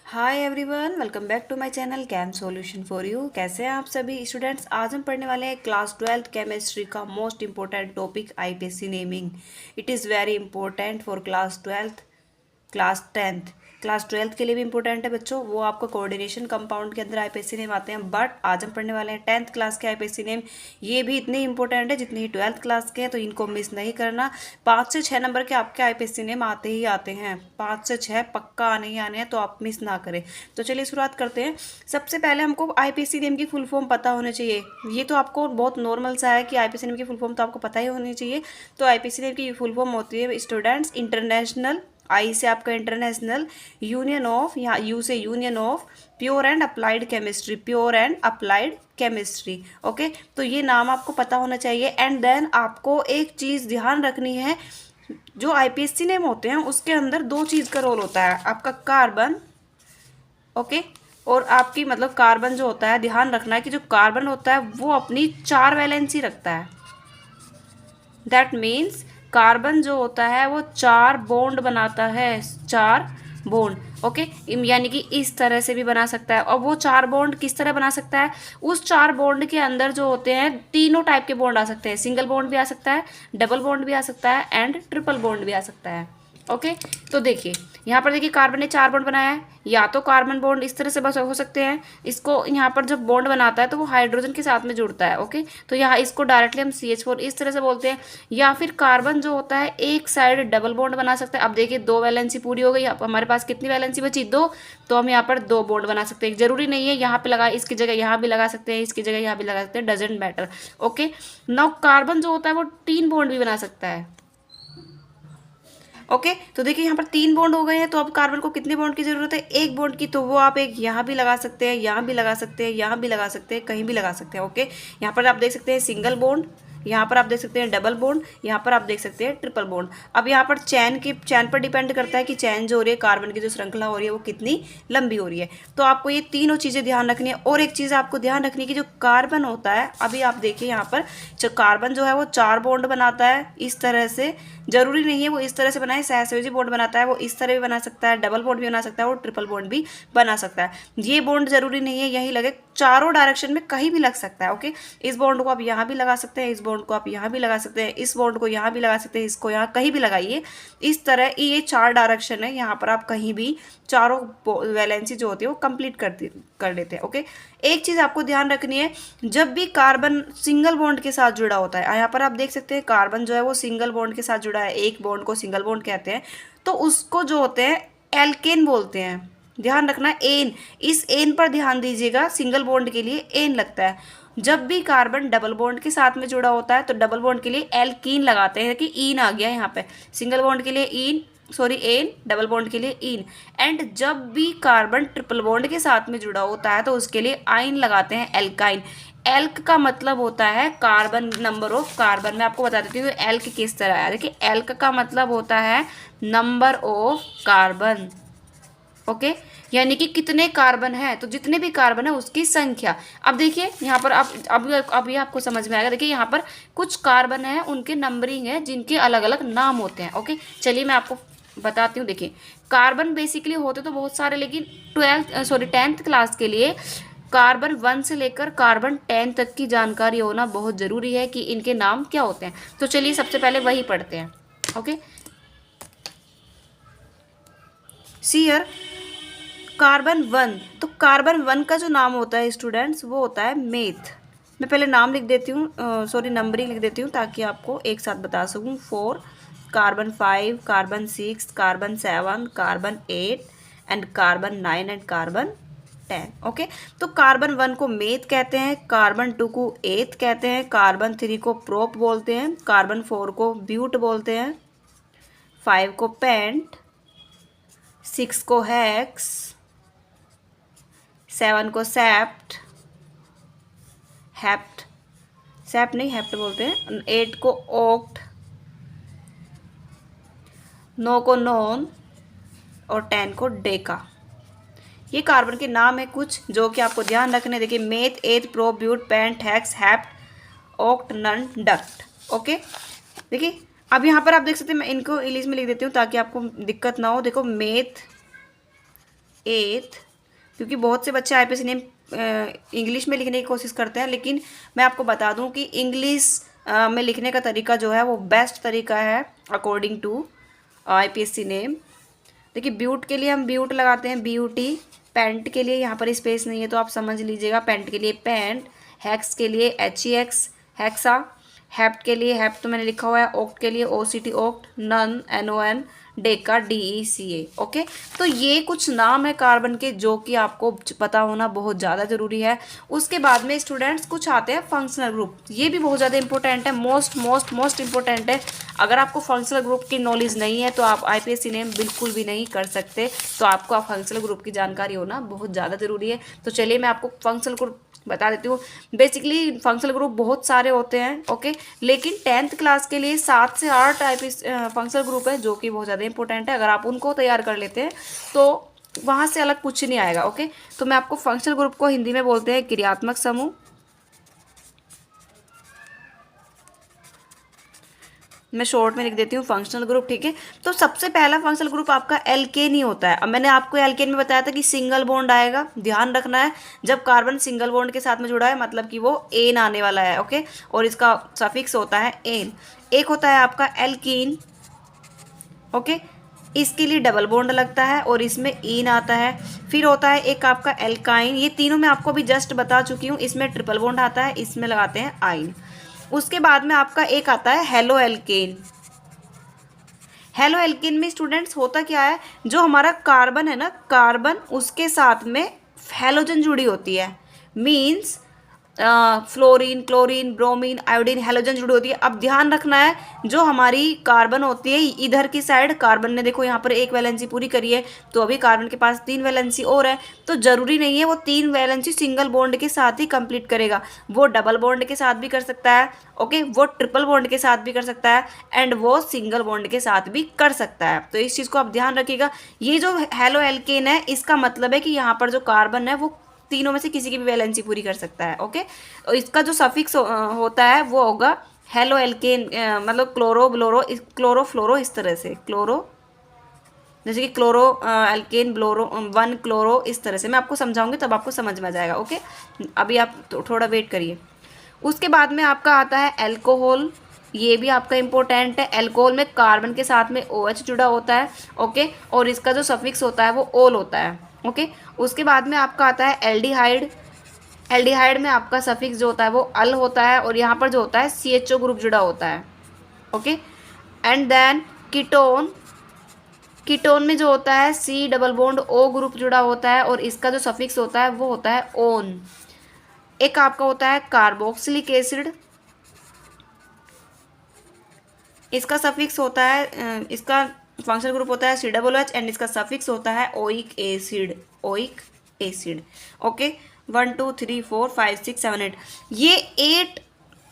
Hi everyone, welcome back to my channel chem solution for you. कैसे हैं आप सभी स्टूडेंट्स। आज हम पढ़ने वाले हैं क्लास 12th केमिस्ट्री का most important topic IPC naming. It is very important for class 12th, class 12th के लिए भी इंपॉर्टेंट है बच्चों। वो आपको कोऑर्डिनेशन कंपाउंड के अंदर आईपीसी नेम आते हैं, बट आज हम पढ़ने वाले हैं 10th क्लास के आईपीसी नेम। ये भी इतने इंपॉर्टेंट है जितने ही 12th क्लास के हैं, तो इनको मिस नहीं करना। 5 से 6 नंबर के आपके आईपीसी नेम आते ही आते हैं, 5 से 6 पक्का आने ही आने हैं, तो आप मिस ना करें। तो चलिए शुरुआत करते हैं। सबसे पहले हमको आईपीसी नेम की फुल फॉर्म पता होनी चाहिए। ये तो आपको बहुत नॉर्मल सा है कि आईपीसी नेम की फुल फॉर्म तो आपको पता ही होनी चाहिए। तो आईपीसी नेम की फुल फॉर्म होती है स्टूडेंट्स इंटरनेशनल, आई से आपका इंटरनेशनल, यूनियन ऑफ, यहाँ यू से union of pure and applied chemistry, pure and applied chemistry. Okay, तो ये नाम आपको पता होना चाहिए। एंड देन आपको एक चीज़ ध्यान रखनी है, जो आईपीएससी नेम होते हैं उसके अंदर दो चीज़ का रोल होता है, आपका कार्बन, ओके, और आपकी मतलब कार्बन जो होता है, ध्यान रखना है कि जो कार्बन होता है वो अपनी 4 वैलेंसी रखता है। दैट मीन्स कार्बन जो होता है वो 4 बॉन्ड बनाता है, 4 बॉन्ड। ओके, यानी कि इस तरह से भी बना सकता है। और वो 4 बॉन्ड किस तरह बना सकता है, उस 4 बॉन्ड के अंदर जो होते हैं तीनों टाइप के बॉन्ड आ सकते हैं। सिंगल बॉन्ड भी आ सकता है, डबल बॉन्ड भी आ सकता है, एंड ट्रिपल बॉन्ड भी आ सकता है। ओके, तो देखिए यहाँ पर देखिए कार्बन ने 4 बॉन्ड बनाया है। या तो कार्बन बॉन्ड इस तरह से बस हो सकते हैं, इसको यहाँ पर जब बॉन्ड बनाता है तो वो हाइड्रोजन के साथ में जुड़ता है। ओके, तो यहाँ इसको डायरेक्टली हम CH4 इस तरह से बोलते हैं। या फिर कार्बन जो होता है एक साइड डबल बॉन्ड बना सकता है। अब देखिए 2 वैलेंसी पूरी हो गई, अब हमारे पास कितनी वैलेंसी बची, 2। तो हम यहाँ पर 2 बॉन्ड बना सकते हैं। जरूरी नहीं है यहाँ पे लगा, इसकी जगह यहाँ भी लगा सकते हैं, इसकी जगह यहाँ भी लगा सकते हैं, doesn't matter. Okay, now carbon जो होता है वो 3 बॉन्ड भी बना सकता है। ओके, तो देखिए यहाँ पर 3 बॉन्ड हो गए हैं, तो अब कार्बन को कितने बॉन्ड की जरूरत है, 1 बॉन्ड की। तो वो आप एक यहाँ भी लगा सकते हैं, यहाँ भी लगा सकते हैं, यहाँ भी लगा सकते हैं, कहीं भी लगा सकते हैं। ओके, यहाँ पर आप देख सकते हैं सिंगल बॉन्ड, यहाँ पर आप देख सकते हैं डबल बॉन्ड, यहाँ पर आप देख सकते हैं ट्रिपल बॉन्ड। अब यहाँ पर चैन पर डिपेंड करता है कि चैन जो हो रही है, कार्बन की जो श्रृंखला हो रही है वो कितनी लंबी हो रही है। तो आपको ये तीनों चीज़ें ध्यान रखनी है। और एक चीज़ आपको ध्यान रखनी है कि जो कार्बन होता है, अभी आप देखिए यहाँ पर जो कार्बन जो है वो 4 बॉन्ड बनाता है इस तरह से। जरूरी नहीं है वो इस तरह से बनाए, सहसयोजी बॉन्ड बनाता है, वो इस तरह भी बना सकता है, डबल बॉन्ड भी बना सकता है, और ट्रिपल बॉन्ड भी बना सकता है। ये बॉन्ड जरूरी नहीं है यहीं लगे, चारों डायरेक्शन में कहीं भी लग सकता है। ओके, इस बॉन्ड को आप यहाँ भी लगा सकते हैं, इस बॉन्ड को आप यहाँ भी लगा सकते हैं, इस बॉन्ड को यहाँ भी लगा सकते हैं, इसको यहाँ कहीं भी लगाइए। इस तरह ये 4 डायरेक्शन है, यहाँ पर आप कहीं भी चारों वैलेंसी जो होती है वो कंप्लीट कर देते हैं। ओके, एक चीज़ आपको ध्यान रखनी है, जब भी कार्बन सिंगल बॉन्ड के साथ जुड़ा होता है, यहाँ पर आप देख सकते हैं कार्बन जो है वो सिंगल बॉन्ड के साथ जुड़ा है, एक बॉन्ड को सिंगल बॉन्ड कहते हैं, तो उसको जो होते हैं एल्केन बोलते हैं। ध्यान रखना एन, इस एन पर ध्यान दीजिएगा, सिंगल बॉन्ड के लिए एन लगता है। जब भी कार्बन डबल बॉन्ड के साथ में जुड़ा होता है तो डबल बॉन्ड के लिए एल्कीन लगाते हैं, कि ईन आ गया यहाँ पे, सिंगल बॉन्ड के लिए ईन, सॉरी एन, डबल बॉन्ड के लिए इन। एंड जब भी कार्बन ट्रिपल बॉन्ड के साथ में जुड़ा होता है तो उसके लिए आइन लगाते हैं, एल्काइन। एल्क का मतलब होता है कार्बन, नंबर ऑफ कार्बन। मैं आपको बता देती हूँ एल्क किस तरह है। देखिए एल्क का मतलब होता है नंबर ऑफ कार्बन। ओके, यानी कि कितने कार्बन है, तो जितने भी कार्बन है उसकी संख्या। अब देखिए यहाँ पर आप अब ये आपको समझ में आएगा। देखिए यहाँ पर कुछ कार्बन है, उनके नंबरिंग है, जिनके अलग अलग नाम होते हैं। ओके, चलिए मैं आपको बताती हूँ। देखिए कार्बन बेसिकली होते तो बहुत सारे, लेकिन 10th क्लास के लिए कार्बन 1 से लेकर कार्बन 10 तक की जानकारी होना बहुत ज़रूरी है कि इनके नाम क्या होते हैं। तो चलिए सबसे पहले वही पढ़ते हैं। ओके, सीयर कार्बन 1, तो कार्बन 1 का जो नाम होता है स्टूडेंट्स वो होता है मेथ। मैं पहले नाम लिख देती हूँ, सॉरी नंबरिंग लिख देती हूँ ताकि आपको एक साथ बता सकूँ। 4, carbon 5, carbon 6, carbon 7, carbon 8 and carbon 9 and carbon 10। Okay, तो कार्बन 1 को मेथ कहते हैं, कार्बन 2 को एथ कहते हैं, कार्बन 3 को प्रोप बोलते हैं, कार्बन 4 को ब्यूट बोलते हैं, 5 को पेंट, 6 को हेक्स, 7 को सेप्ट, हेप्ट, सेप्ट नहीं हेप्ट बोलते हैं, 8 को ओक्ट, 9 को नॉन, और 10 को डेका। ये कार्बन के नाम है कुछ जो कि आपको ध्यान रखने। देखिए meth, eth, pro, but, pent, hex, hept, oct, non, dec. Okay, देखिए अब यहाँ पर आप देख सकते हैं, मैं इनको इंग्लिश में लिख देती हूँ ताकि आपको दिक्कत ना हो। देखो मेथ, 8th, क्योंकि बहुत से बच्चे आईपीएससी नेम इंग्लिश में लिखने की कोशिश करते हैं, लेकिन मैं आपको बता दूं कि इंग्लिश में लिखने का तरीका जो है वो बेस्ट तरीका है अकॉर्डिंग टू आईपीएससी नेम। देखिए ब्यूट के लिए हम ब्यूट लगाते हैं BUT। पेंट के लिए यहाँ पर स्पेस नहीं है तो आप समझ लीजिएगा, पेंट के लिए पेंट। हेक्स के लिए HEX हेक्सा। हेप्ट के लिए हेप्ट तो मैंने लिखा हुआ है। ओक्ट के लिए OCT oct. Non NON। Deca DECA। Okay, तो ये कुछ नाम है कार्बन के जो कि आपको पता होना बहुत ज़्यादा ज़रूरी है। उसके बाद में स्टूडेंट्स कुछ आते हैं फंक्शनल ग्रुप, ये भी बहुत ज़्यादा इंपॉर्टेंट है, मोस्ट इंपॉर्टेंट है। अगर आपको फंक्शनल ग्रुप की नॉलेज नहीं है तो आप आईपीएससी नेम बिल्कुल भी नहीं कर सकते, तो आपको फंक्शनल ग्रुप की जानकारी होना बहुत ज़्यादा ज़रूरी है। तो चलिए मैं आपको फंक्शनल ग्रुप बता देती हूँ। बेसिकली फंक्शनल ग्रुप बहुत सारे होते हैं, ओके, लेकिन 10th क्लास के लिए 7 से 8 टाइप फंक्शनल ग्रुप है जो कि बहुत ज़्यादा इंपॉर्टेंट है। अगर आप उनको तैयार कर लेते हैं तो वहाँ से अलग कुछ नहीं आएगा। ओके, तो मैं आपको फंक्शनल ग्रुप को हिंदी में बोलते हैं क्रियात्मक समूह। मैं शॉर्ट में लिख देती हूँ फंक्शनल ग्रुप, ठीक है। तो सबसे पहला फंक्शनल ग्रुप आपका एल्केन ही होता है। अब मैंने आपको एल्केन में बताया था कि सिंगल बॉन्ड आएगा, ध्यान रखना है जब कार्बन सिंगल बॉन्ड के साथ में जुड़ा है मतलब कि वो एन आने वाला है, ओके, और इसका सफिक्स होता है एन। एक होता है आपका एल्कीन, ओके, इसके लिए डबल बॉन्ड लगता है और इसमें ईन आता है। फिर होता है एक आपका एल्काइन, ये तीनों मैं आपको अभी जस्ट बता चुकी हूँ, इसमें ट्रिपल बॉन्ड आता है, इसमें लगाते हैं आइन। उसके बाद में आपका एक आता है हेलो एल्केन। हेलो एल्केन में स्टूडेंट्स होता क्या है, जो हमारा कार्बन है ना, कार्बन उसके साथ में हैलोजन जुड़ी होती है, means fluorine, chlorine, bromine, iodine, halogen जुड़ी होती है। अब ध्यान रखना है जो हमारी कार्बन होती है इधर की साइड, कार्बन ने देखो यहाँ पर एक वैलेंसी पूरी करी है तो अभी कार्बन के पास 3 वैलेंसी और है, तो जरूरी नहीं है वो 3 वैलेंसी सिंगल बॉन्ड के साथ ही कंप्लीट करेगा, वो डबल बॉन्ड के साथ भी कर सकता है, ओके, वो ट्रिपल बॉन्ड के साथ भी कर सकता है एंड वो सिंगल बॉन्ड के साथ भी कर सकता है। तो इस चीज़ को आप ध्यान रखिएगा। ये जो हेलो एल्केन है इसका मतलब है कि यहाँ पर जो कार्बन है वो तीनों में से किसी की भी वैलेंसी पूरी कर सकता है, ओके। और इसका जो सफिक्स होता है वो होगा हेलो एल्केन, मतलब क्लोरो, ब्लोरो, क्लोरो, फ्लोरो, इस तरह से क्लोरो, जैसे कि क्लोरो एल्केन, ब्लोरो, 1 क्लोरो, इस तरह से मैं आपको समझाऊंगी तब आपको समझ में आ जाएगा, ओके। अभी आप थोड़ा वेट करिए। उसके बाद में आपका आता है एल्कोहल, ये भी आपका इंपॉर्टेंट है। एल्कोहल में कार्बन के साथ में OH जुड़ा होता है, ओके, और इसका जो सफिक्स होता है वो ओल होता है, ओके। उसके बाद में आपका आता है एल्डिहाइड। एल्डिहाइड में आपका सफिक्स जो होता है वो अल होता है और यहाँ पर जो होता है CHO ग्रुप जुड़ा होता है, okay. And then ketone, ketone में जो होता है C double bond O group जुड़ा होता है और इसका जो सफिक्स होता है वो होता है ओन। एक आपका होता है कार्बोक्सिलिक एसिड, इसका सफिक्स होता है, इसका फंक्शनल ग्रुप होता है COOH एंड इसका सफिक्स होता है oic acid, oic acid, okay. 1 2 3 4 5 6 7 8 ये 8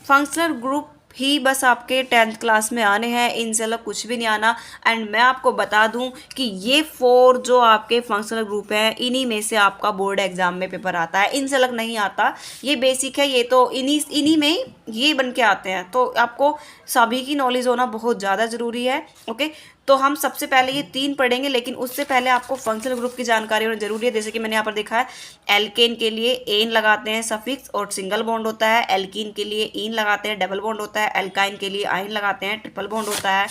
फंक्शनल ग्रुप ही बस आपके 10th क्लास में आने हैं, इनसे अलग कुछ भी नहीं आना। एंड मैं आपको बता दूं कि ये 4 जो आपके फंक्शनल ग्रुप हैं इन्हीं में से आपका बोर्ड एग्जाम में पेपर आता है, इनसे अलग नहीं आता। ये बेसिक है, ये तो इन्हीं में ही ये बन के आते हैं, तो आपको सभी की नॉलेज होना बहुत ज़्यादा ज़रूरी है, ओके। तो हम सबसे पहले ये 3 पढ़ेंगे, लेकिन उससे पहले आपको फंक्शनल ग्रुप की जानकारी होना जरूरी है। जैसे कि मैंने यहाँ पर देखा है एल्केन के लिए एन लगाते हैं सफिक्स और सिंगल बॉन्ड होता है, एल्कीन के लिए इन लगाते हैं डबल बॉन्ड होता है, एल्काइन के लिए आइन लगाते हैं ट्रिपल बॉन्ड होता है।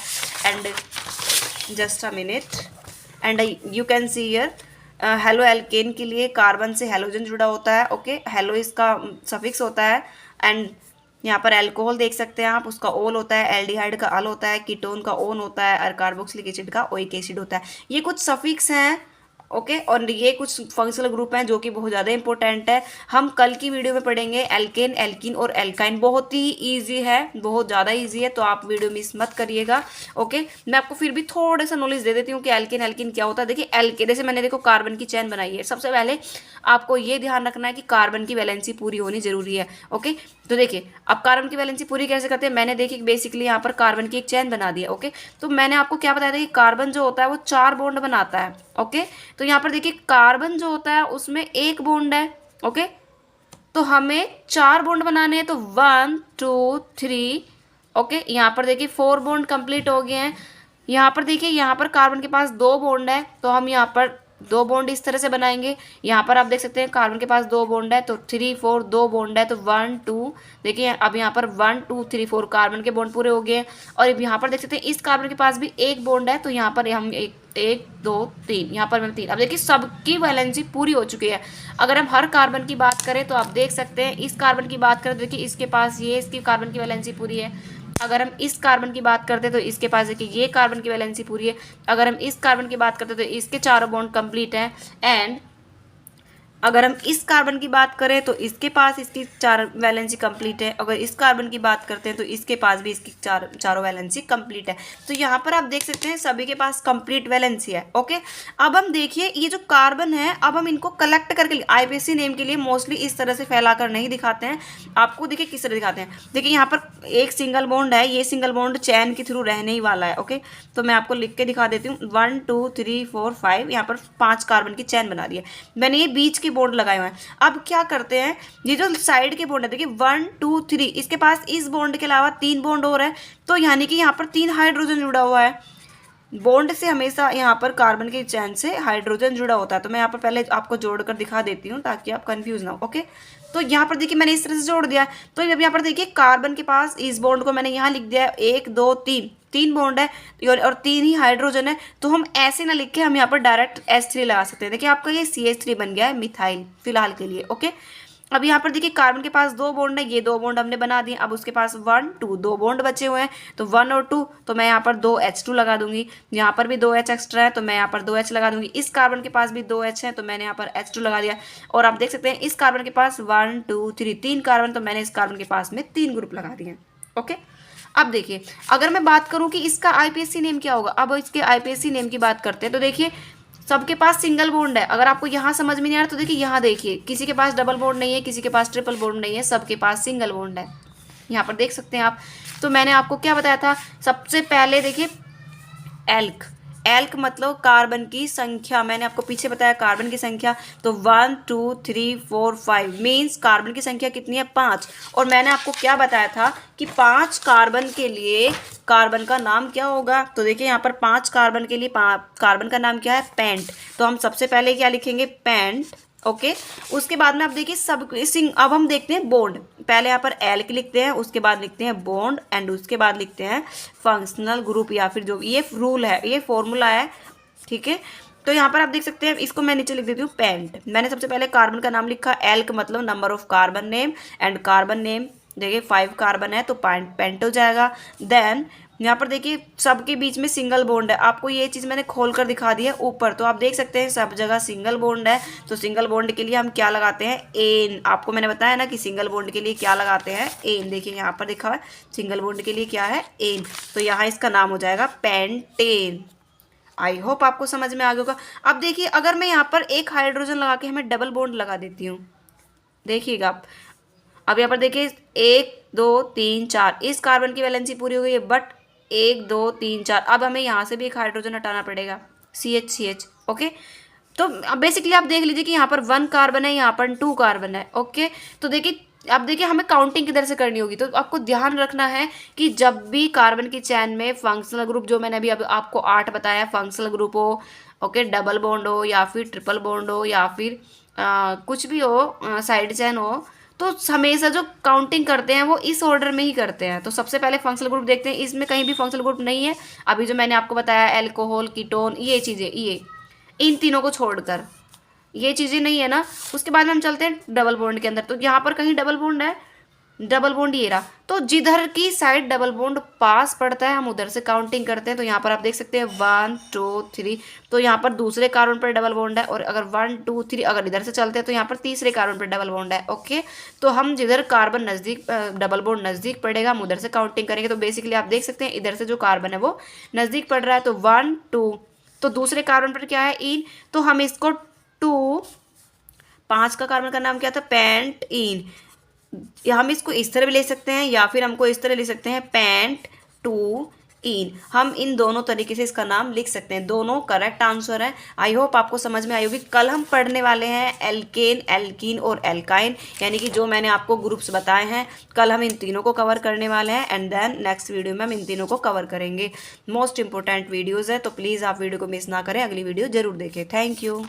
And just a minute, and you can see here halo alkane के लिए कार्बन से हेलोजन जुड़ा होता है, ओके, हेलो इसका सफिक्स होता है। एंड यहाँ पर अल्कोहल देख सकते हैं आप, उसका ओल होता है, एल्डिहाइड का अल होता है, कीटोन का ओन होता है और कार्बोक्सिलिक एसिड का ओइक एसिड होता है। ये कुछ सफिक्स हैं, ओके, और ये कुछ फंक्शनल ग्रुप हैं जो कि बहुत ज़्यादा इंपॉर्टेंट है। हम कल की वीडियो में पढ़ेंगे एल्केन, एल्कीन और एल्काइन, बहुत ही ईजी है, बहुत ज़्यादा ईजी है, तो आप वीडियो मिस मत करिएगा, ओके। मैं आपको फिर भी थोड़ा सा नॉलेज दे देती हूँ कि एल्केन एल्कीन क्या होता है। देखिए एल्केन, जैसे मैंने देखो कार्बन की चेन बनाई है, सबसे पहले आपको ये ध्यान रखना है कि कार्बन की वैलेंसी पूरी होनी जरूरी है, ओके। तो देखिए अब कार्बन की वैलेंसी पूरी कैसे करते हैं, मैंने देखिए बेसिकली यहाँ पर कार्बन की एक चेन बना दी है, ओके। तो मैंने आपको क्या बताया था कि कार्बन जो होता है वो 4 बॉन्ड बनाता है, ओके। तो यहाँ पर देखिए कार्बन जो होता है उसमें 1 बॉन्ड है, ओके, तो हमें 4 बॉन्ड बनाने हैं, तो 1 2 3, ओके। यहाँ पर देखिए 4 बॉन्ड कंप्लीट हो गए हैं। यहाँ पर देखिए यहाँ पर कार्बन के पास 2 बॉन्ड है, तो हम यहाँ पर दो बॉन्ड इस तरह से बनाएंगे। यहाँ पर आप देख सकते हैं कार्बन के पास दो बॉन्ड है तो 3 4 दो बॉन्ड है तो 1 2। देखिए अब यहाँ पर 1 2 3 4 कार्बन के बॉन्ड पूरे हो गए। और अब यहाँ पर देख सकते हैं इस कार्बन के पास भी एक बॉन्ड है तो यहाँ पर हम एक एक दो तीन, यहाँ पर मैंने तीन। अब देखिए सबकी वैलेंसी पूरी हो चुकी है। अगर हम हर कार्बन की बात करें तो आप देख सकते हैं इस कार्बन की बात करें तो देखिए इसके पास ये इसकी कार्बन की वैलेंसी पूरी है। अगर हम इस कार्बन की बात करते हैं तो इसके पास देखिए ये कार्बन की वैलेंसी पूरी है। अगर हम इस कार्बन की बात करते हैं तो इसके चारों बॉन्ड कंप्लीट हैं। एंड अगर हम इस कार्बन की बात करें तो इसके पास इसकी चार वैलेंसी कंप्लीट है। अगर इस कार्बन की बात करते हैं तो इसके पास भी इसकी चारों वैलेंसी कंप्लीट है। तो यहाँ पर आप देख सकते हैं सभी के पास कंप्लीट वैलेंसी है। ओके, अब हम देखिए ये जो कार्बन है अब हम इनको कलेक्ट करके आईपीएससी नेम के लिए मोस्टली इस तरह से फैलाकर नहीं दिखाते हैं। आपको देखिए किस तरह दिखाते हैं। देखिए यहाँ पर एक सिंगल बॉन्ड है, ये सिंगल बॉन्ड चैन के थ्रू रहने ही वाला है। ओके, तो मैं आपको लिख के दिखा देती हूँ 1 2 3 4 5, यहाँ पर 5 कार्बन की चैन बना दी है मैंने। ये बीच के बॉन्ड लगाए हुए हैं। अब क्या करते हैं, ये जो साइड के बॉन्ड है देखिए 1 2 3, इसके पास इस बॉन्ड के अलावा 3 बॉन्ड और है तो यानी कि यहाँ पर 3 हाइड्रोजन जुड़ा हुआ है। बॉन्ड से हमेशा यहाँ पर कार्बन के चैन से हाइड्रोजन जुड़ा होता है। तो मैं यहाँ पर पहले आपको जोड़कर दिखा देती हूँ ताकि आप कंफ्यूज ना हो। ओके, तो यहाँ पर देखिए मैंने इस तरह से जोड़ दिया। तो अब यहाँ पर देखिए कार्बन के पास इस बॉन्ड को मैंने यहाँ लिख दिया है 1 2 3, 3 बॉन्ड है और 3 ही हाइड्रोजन है। तो हम ऐसे ना लिख के हम यहाँ पर डायरेक्ट H3 लगा सकते हैं। देखिए आपका ये CH3 बन गया है मिथाइल फिलहाल के लिए। ओके, अब यहाँ पर देखिए कार्बन के पास दो बॉन्ड है, ये दो बॉन्ड हमने बना दिए। अब उसके पास 1 2 दो बॉन्ड बचे हुए हैं तो 1 और 2, तो मैं यहाँ पर 2 H2 लगा दूंगी। यहाँ पर भी 2 H एक्स्ट्रा है तो मैं यहाँ पर 2 H लगा दूंगी। इस कार्बन के पास भी 2 H है तो मैंने यहाँ पर H2 लगा दिया। और आप देख सकते हैं इस कार्बन के पास 1 2 3 तीन कार्बन तो मैंने इस कार्बन के पास में 3 ग्रुप लगा दिए। ओके, अब देखिए अगर मैं बात करूँ कि इसका आईपीएससी नेम क्या होगा, अब इसके आईपीएससी नेम की बात करते हैं तो देखिए सबके पास सिंगल बॉन्ड है। अगर आपको यहाँ समझ में नहीं आ रहा तो देखिए यहाँ देखिए किसी के पास डबल बॉन्ड नहीं है, किसी के पास ट्रिपल बॉन्ड नहीं है, सबके पास सिंगल बॉन्ड है। यहाँ पर देख सकते हैं आप। तो मैंने आपको क्या बताया था, सबसे पहले देखिए एल्क, एल्क मतलब कार्बन की संख्या। मैंने आपको पीछे बताया कार्बन की संख्या। तो 1 2 3 4 5 मीन्स कार्बन की संख्या कितनी है 5। और मैंने आपको क्या बताया था कि 5 कार्बन के लिए कार्बन का नाम क्या होगा। तो देखिए यहाँ पर 5 कार्बन के लिए कार्बन का नाम क्या है पेंट। तो हम सबसे पहले क्या लिखेंगे पेंट। ओके, उसके बाद में आप देखिए सब अब हम देखते हैं बॉन्ड। पहले यहाँ पर एल्क लिखते हैं, उसके बाद लिखते हैं बॉन्ड एंड उसके बाद लिखते हैं फंक्शनल ग्रुप या फिर जो ये रूल है, ये फॉर्मूला है। ठीक है, तो यहाँ पर आप देख सकते हैं इसको मैं नीचे लिख देती हूँ पेंट। मैंने सबसे पहले कार्बन का नाम लिखा, एल्क मतलब number of carbon name and carbon name. देखिए 5 कार्बन है तो पेंट हो जाएगा। देन यहाँ पर देखिए सबके बीच में सिंगल बॉन्ड है। आपको ये चीज़ मैंने खोल कर दिखा दी है ऊपर, तो आप देख सकते हैं सब जगह सिंगल बॉन्ड है। तो सिंगल बॉन्ड के लिए हम क्या लगाते हैं एन। आपको मैंने बताया ना कि सिंगल बॉन्ड के लिए क्या लगाते हैं एन। देखिए यहाँ पर लिखा है सिंगल बॉन्ड के लिए क्या है एन। तो यहाँ इसका नाम हो जाएगा पेंटेन। आई होप आपको समझ में आ गया होगा। अब देखिए अगर मैं यहाँ पर एक हाइड्रोजन लगा के हमें डबल बॉन्ड लगा देती हूँ, देखिएगा आप। अब यहाँ पर देखिए 1 2 3 4 इस कार्बन की वैलेंसी पूरी हो गई है, बट 1 2 3 4 अब हमें यहाँ से भी एक हाइड्रोजन हटाना पड़ेगा CH। ओके, तो अब बेसिकली आप देख लीजिए कि यहाँ पर 1 कार्बन है, यहाँ पर 2 कार्बन है। ओके, तो देखिए अब देखिए हमें काउंटिंग किधर से करनी होगी। तो आपको ध्यान रखना है कि जब भी कार्बन की चैन में फंक्शनल ग्रुप, जो मैंने अभी अब आपको 8 बताया, फंक्शनल ग्रुप हो, ओके, डबल बॉन्ड हो या फिर ट्रिपल बॉन्ड हो या फिर कुछ भी हो, साइड चैन हो, तो हमेशा जो काउंटिंग करते हैं वो इस ऑर्डर में ही करते हैं। तो सबसे पहले फंक्शनल ग्रुप देखते हैं, इसमें कहीं भी फंक्शनल ग्रुप नहीं है। अभी जो मैंने आपको बताया एल्कोहल, कीटोन, ये चीज़ें, ये इन तीनों को छोड़कर ये चीज़ें नहीं है ना। उसके बाद में हम चलते हैं डबल बॉन्ड के अंदर। तो यहाँ पर कहीं डबल बॉन्ड है, डबल बॉन्ड ये रहा। तो जिधर की साइड डबल बॉन्ड पास पड़ता है हम उधर से काउंटिंग करते हैं। तो यहाँ पर आप देख सकते हैं 1 2 3, तो यहाँ पर दूसरे कार्बन पर डबल बॉन्ड है। और अगर 1 2 3 अगर इधर से चलते हैं तो यहाँ पर तीसरे कार्बन पर डबल बॉन्ड है। ओके, तो हम जिधर कार्बन नज़दीक डबल बॉन्ड नज़दीक पड़ेगा हम उधर से काउंटिंग करेंगे। तो बेसिकली आप देख सकते हैं इधर से जो कार्बन है वो नज़दीक पड़ रहा है। तो 1 2, तो दूसरे कार्बन पर क्या है इन, तो हम इसको 2, 5 का कार्बन का नाम क्या था पेंट इन। हम इसको इस तरह भी ले सकते हैं या फिर हमको इस तरह ले सकते हैं पेंट 2 इन, हम इन दोनों तरीके से इसका नाम लिख सकते हैं, दोनों करेक्ट आंसर है। आई होप आपको समझ में आई होगी। कल हम पढ़ने वाले हैं एल्केन, एल्कीन और एल्काइन, यानी कि जो मैंने आपको ग्रुप्स बताए हैं, कल हम इन तीनों को कवर करने वाले हैं एंड देन नेक्स्ट वीडियो में हम इन तीनों को कवर करेंगे। मोस्ट इंपॉर्टेंट वीडियोज़ है, तो प्लीज़ आप वीडियो को मिस ना करें, अगली वीडियो जरूर देखें। Thank you.